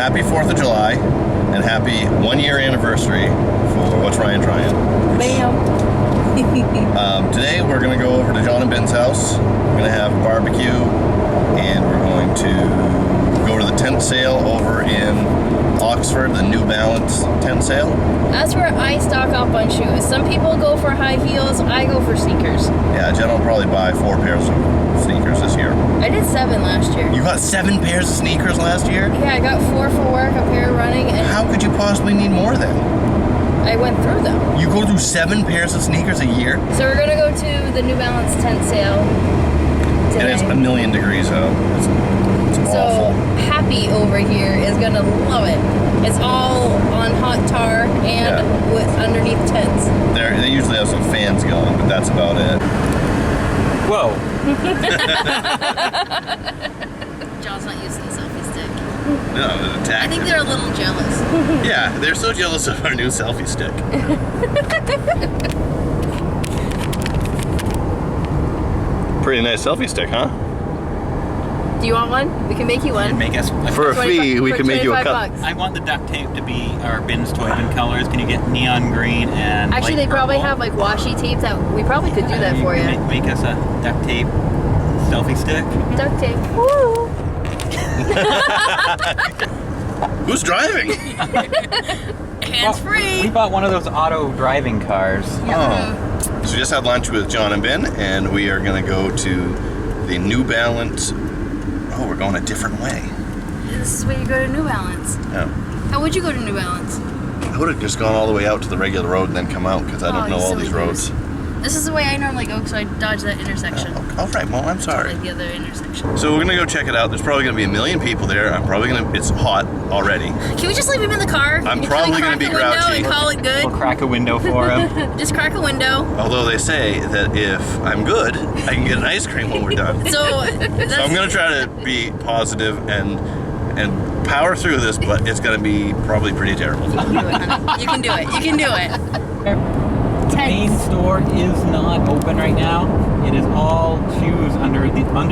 happy 4th of July and happy 1-year anniversary for What's Ryan Trying. Bam. Today we're going to go over to John and Ben's house. We're going to have a barbecue and we're going to go to the tent sale over in Oxford, the New Balance tent sale. That's where I stock up on shoes. Some people go for high heels, I go for sneakers. Yeah, Jenna will probably buy 4 pairs of sneakers this year. I did 7 last year. You got 7 pairs of sneakers last year? Yeah, I got 4 for work, a pair running, and How could you possibly need more then? I went through them. You go through 7 pairs of sneakers a year? So we're gonna go to the New Balance tent sale And today. it's a million degrees out. It's So awful. Happy over here is gonna love it. It's all on hot tar and with underneath tents. They usually have some fans going, but that's about it. Whoa. John's not using the selfie stick. No, it I attacked think it. they're a little jealous. Yeah, they're so jealous of our new selfie stick. Pretty nice selfie stick, huh? Do you want one? We can make you one. Make us. For a fee, we for can make you a 25 cup. bucks. I want the duct tape to be our bin's toy bin colors. Can you get neon green and Actually, light they probably purple? have like washi tape that we probably could do that for you. Can Make us a duct tape selfie stick. Duct tape. Woo! Who's driving? Hands We free. bought one of those auto driving cars. Oh. So we just had lunch with John and Ben, and we are going to go to the New Balance. Oh, we're going a different way. This is where you go to New Balance. Oh. How would you go to New Balance? I would have just gone all the way out to the regular road and then come out because I don't know you all silly these roads. goose. This is the way I normally go, so I dodge that intersection. All right, well, I'm sorry. Like the other intersection. So we're gonna go check it out. There's probably gonna be a million people there. It's hot already. Can we just leave him in the car? I'm Can probably we gonna crack be the window grouchy. and call it We'll good? crack a window for him. Just crack a window. Although they say that if I'm good, I can get an ice cream when we're done. So So I'm gonna try to be positive and power through this, but it's gonna be probably pretty terrible. You can do it, honey. You can do it. You can do it. The main store is not open right now. It is all shoes under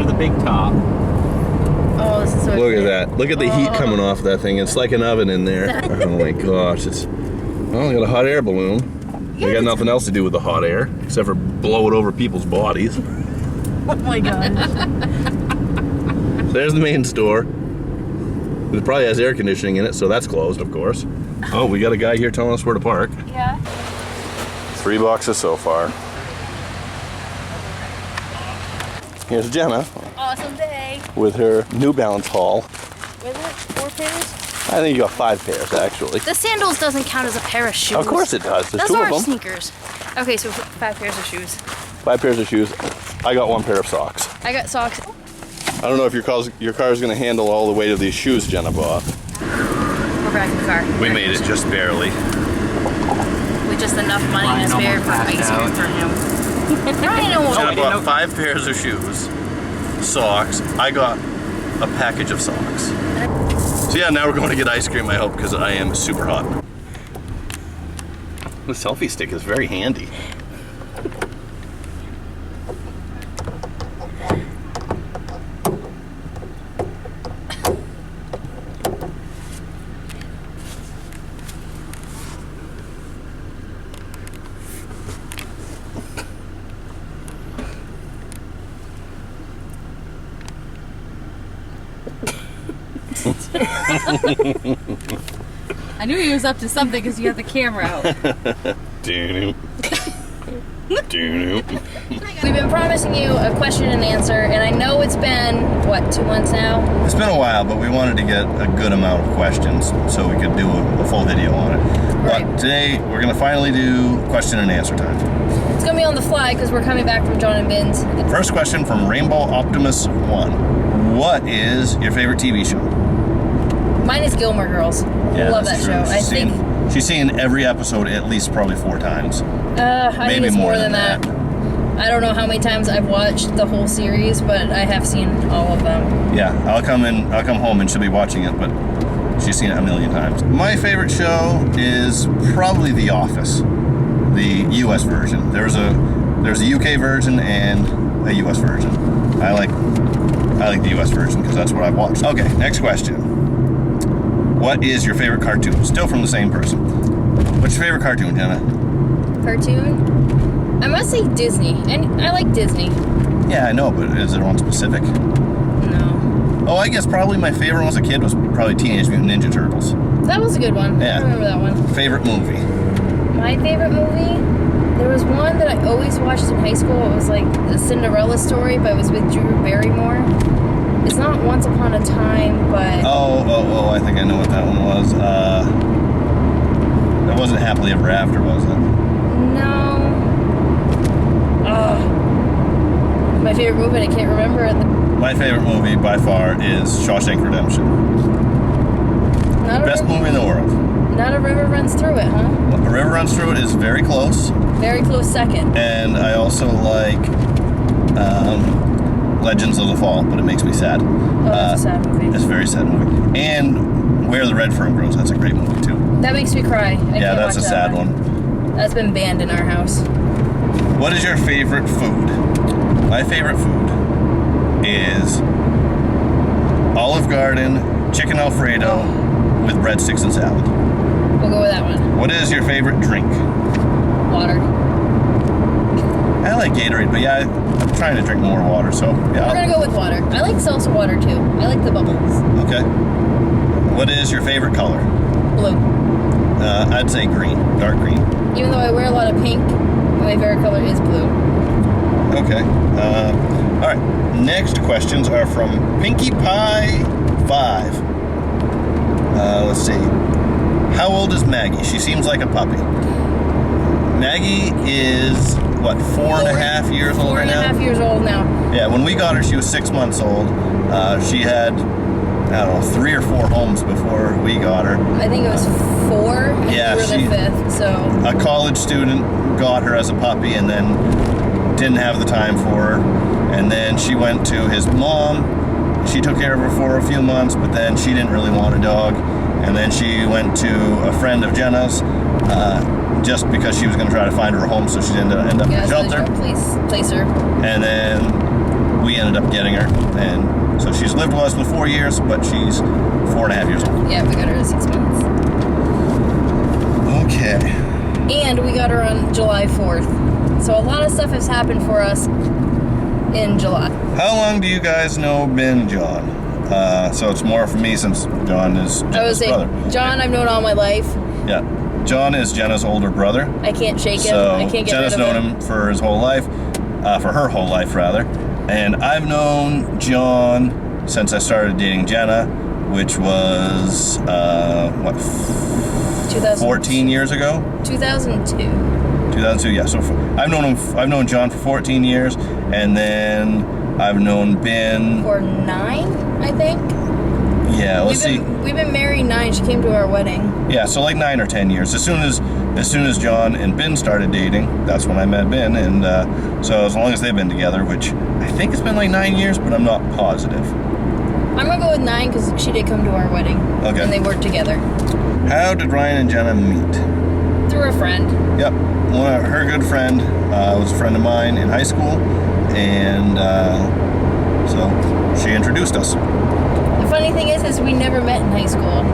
the big top. Oh, this is so Look at exciting. that. Look at the heat coming off that thing. It's like an oven in there. Oh my gosh. I got a hot air balloon. We got nothing else to do with the hot air except for blow it over people's bodies. Oh my god. So there's the main store. It probably has air conditioning in it, so that's closed, of course. Oh, we got a guy here telling us where to park. Yeah. 3 boxes so far. Here's Jenna Awesome day. with her New Balance haul. Was it 4 pairs? I think you got 5 pairs, actually. The sandals doesn't count as a pair of shoes. Of course it does. There's Those 2 are of them. sneakers. Okay, so 5 pairs of shoes. 5 pairs of shoes. I got 1 pair of socks. I got socks. I don't know if your car's going to handle all the weight of these shoes Jenna bought. We're back in the car. We made it just barely. With just enough money to spare for Ryan ice almost cream passed for him. Ryan almost. Jenna I didn't bought know- 5 pairs of shoes, socks. I got a package of socks. So yeah, now we're going to get ice cream, I hope, because I am super hot. The selfie stick is very handy. I knew he was up to something because you had the camera out. Doo-doo. Doo-doo. We've been promising you a question and answer, and I know it's been, what, 2 months now? It's been a while, but we wanted to get a good amount of questions so we could do a full video on it. Right. But today, we're going to finally do question and answer time. It's gonna be on the fly because we're coming back from John and Ben's. First question from Rainbow Optimus 1. What is your favorite TV show? Mine is Gilmore Girls. Love that that's show. true. I think She's seen every episode at least probably 4 times. I think Maybe it's more more than than that. I don't know how many times I've watched the whole series, but I have seen all of them. Yeah, I'll come home and she'll be watching it, but she's seen it a million times. My favorite show is probably The Office, the US version. There's a UK version and a US version. I like the US version because that's what I've watched. Okay, next question. What is your favorite cartoon? Still from the same person. What's your favorite cartoon, Jenna? Cartoon? I must say Disney. And I like Disney. Yeah, I know, but is there one specific? No. Oh, I guess probably my favorite when I was a kid was probably Teenage Mutant Ninja Turtles. That was a good one. Yeah. I remember that one. Favorite movie? My favorite movie? There was one that I always watched in high school. It was like a Cinderella story, but it was with Drew Barrymore. It's not Once Upon a Time, but... Oh, I think I know what that one was. It wasn't Happily Ever After, was it? No. My favorite movie, and I can't remember it. My favorite movie by far is Shawshank Redemption. Best movie in the world. Not a river runs through it, huh? A River Runs Through It is very close. Very close second. And I also like Legends of the Fall, but it makes me sad. Oh, that's a sad movie. It's a very sad movie. And Where the Red Fern Grows, that's a great movie too. That makes me cry. Yeah, that's a sad one. That's been banned in our house. What is your favorite food? My favorite food is Olive Garden chicken Alfredo with breadsticks and salad. We'll go with that one. What is your favorite drink? Water. I like Gatorade, but yeah, I'm trying to drink more water, so yeah. We're gonna go with water. I like seltzer water too. I like the bubbles. Okay. What is your favorite color? Blue. I'd say green, dark green. Even though I wear a lot of pink, my favorite color is blue. Okay. All right. Next questions are from Pinkie Pie 5. Let's see. How old is Maggie? She seems like a puppy. Maggie is, what, 4.5 years old right now? 4.5 years old now. Yeah, when we got her, she was 6 months old. She had, I don't know, 3 or 4 homes before we got her. I think it was 4, and Yeah, we were the 5th, so... A college student got her as a puppy and then didn't have the time for her. And then she went to his mom. She took care of her for a few months, but then she didn't really want a dog. And then she went to a friend of Jenna's just because she was going to try to find her a home, so she didn't end up in a shelter. Place her. And then we ended up getting her. And so she's lived with us for 4 years, but she's 4.5 years old. Yeah, we got her at 6 months. Okay. And we got her on July 4th. So a lot of stuff has happened for us in July. How long do you guys know Ben John? So it's more for me since John is Jenna's brother. John, I've known all my life. Yeah. John is Jenna's older brother. I can't shake him. So I can't get Jenna's rid of known him for his whole life, for her whole life rather. And I've known John since I started dating Jenna, which was, 14 years ago? 2002. 2002, yeah. So I've known John for 14 years, and then I've known Ben For 9, I think. Yeah, let's see. We've been married 9. She came to our wedding. Yeah, so like 9 or 10 years. As soon as John and Ben started dating, that's when I met Ben, and so as long as they've been together, which I think it's been like 9 years, but I'm not positive. I'm gonna go with 9 because she did come to our wedding. Okay. And they worked together. How did Ryan and Jenna meet? Through a friend. Yep, her good friend was a friend of mine in high school, and so she introduced us. The funny thing is we never met in high school.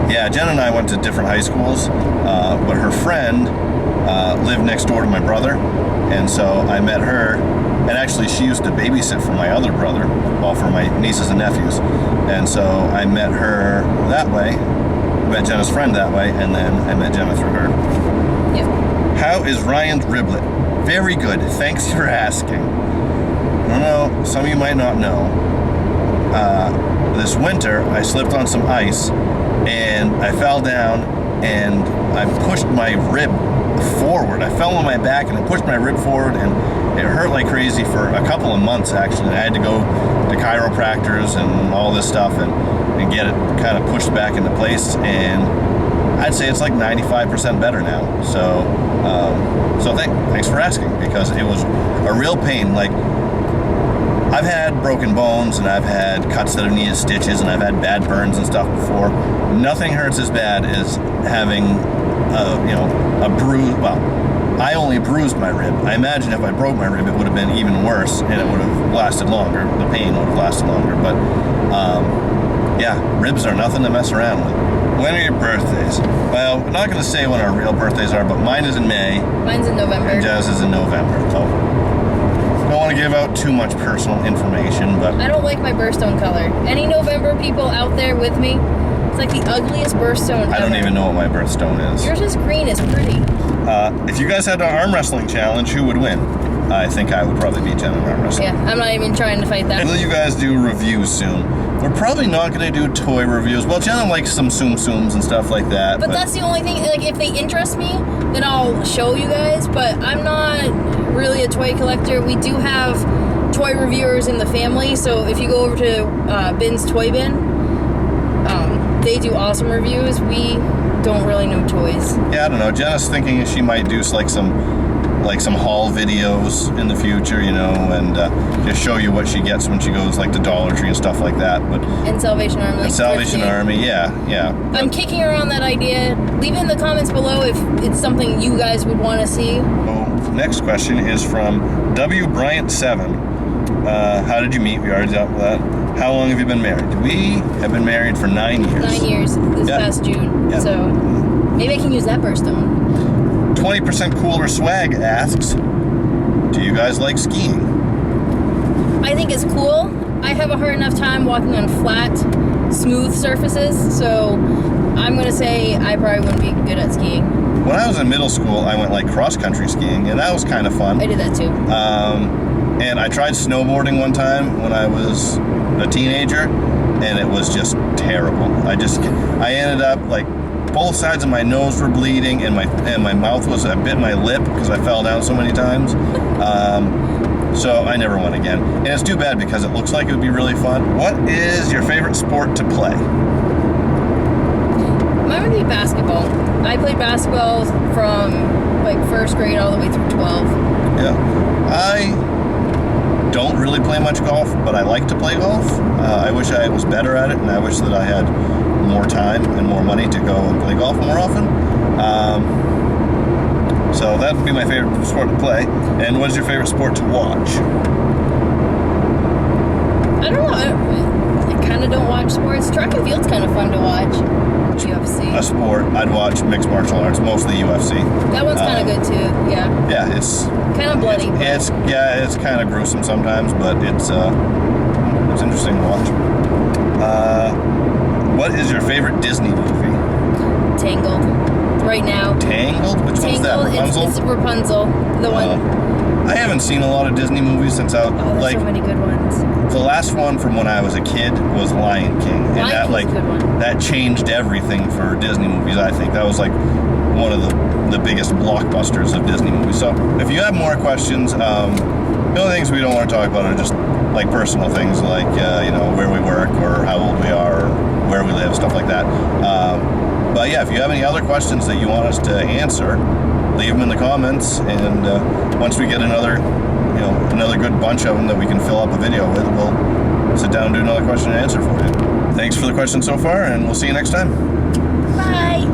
Yeah, Jenna and I went to different high schools, but her friend lived next door to my brother, and so I met her, and actually she used to babysit for my other brother, well, for my nieces and nephews, and so I met her that way, met Jenna's friend that way, and then I met Jenna through her. Yep. How is Ryan's riblet? Very good, thanks for asking. I don't know, some of you might not know. This winter, I slipped on some ice, and I fell down, and I pushed my rib forward. I fell on my back, and I pushed my rib forward, and it hurt like crazy for a couple of months, actually. I had to go to chiropractors and all this stuff, and get it kind of pushed back into place, and I'd say it's like 95% better now. So thanks for asking, because it was a real pain. Like, I've had broken bones, and I've had cuts that have needed stitches, and I've had bad burns and stuff before. Nothing hurts as bad as having, a bruise. Well, I only bruised my rib. I imagine if I broke my rib, it would have been even worse, and it would have lasted longer. The pain would have lasted longer. But, yeah, ribs are nothing to mess around with. When are your birthdays? Well, we're not going to say when our real birthdays are, but mine is in May. Mine's in November. And Jazz is in November. So, don't want to give out too much personal information, but I don't like my birthstone color. Any November people out there with me? It's like the ugliest birthstone ever. I don't even know what my birthstone is. Yours is green. It's pretty. If you guys had an arm wrestling challenge, who would win? I think I would probably beat Jenna in arm wrestling. Yeah, I'm not even trying to fight that. Will you guys do reviews soon? We're probably not going to do toy reviews. Well, Jenna likes some Tsum Tsums and stuff like that. But that's the only thing, like, if they interest me, then I'll show you guys. But I'm not really a toy collector. We do have toy reviewers in the family. So if you go over to Bin's Toy Bin, they do awesome reviews. We don't really know toys. Yeah, I don't know. Jenna's thinking she might do like some haul videos in the future, you know, and just show you what she gets when she goes like to Dollar Tree and stuff like that. But And Salvation Army. and Salvation Army, yeah. I'm kicking around that idea. Leave it in the comments below if it's something you guys would want to see. So, next question is from W. Bryant7. How did you meet? We already dealt with that. How long have you been married? We have been married for 9 years. 9 years this past June. Yeah. So maybe I can use that birthstone. 20% Cooler Swag asks, do you guys like skiing? I think it's cool. I have a hard enough time walking on flat, smooth surfaces, so I'm going to say I probably wouldn't be good at skiing. When I was in middle school, I went like cross-country skiing, and that was kind of fun. I did that too. And I tried snowboarding one time when I was a teenager, and it was just terrible. I ended up like both sides of my nose were bleeding, and my mouth was, I bit my lip because I fell down so many times. So I never went again. And it's too bad because it looks like it would be really fun. What is your favorite sport to play? Mine would be basketball. I played basketball from like first grade all the way through 12. Yeah. I don't really play much golf, but I like to play golf. I wish I was better at it, and I wish that I had more time and more money to go and play golf more often. So that would be my favorite sport to play. And what is your favorite sport to watch? I don't know. I kind of don't watch sports. Track and field's kind of fun to watch. UFC. A sport, I'd watch mixed martial arts, mostly UFC. That one's kind of good too. Yeah. Yeah, it's kind of bloody. It's kind of gruesome sometimes, but it's interesting to watch. What is your favorite Disney movie? Tangled. Right now. Tangled? Which one's that? Rapunzel? It's Rapunzel. The one. I haven't seen a lot of Disney movies since There's so many good ones. The last one from when I was a kid was Lion King, and Lion King's a good one. That changed everything for Disney movies. I think that was like one of the biggest blockbusters of Disney movies. So if you have more questions, the only things we don't want to talk about are just like personal things, like where we work or how old we are or where we live, stuff like that. But yeah, if you have any other questions that you want us to answer, leave them in the comments, and once we get another good bunch of them that we can fill up a video with, we'll sit down and do another question and answer for you. Thanks for the question so far, and we'll see you next time. Bye.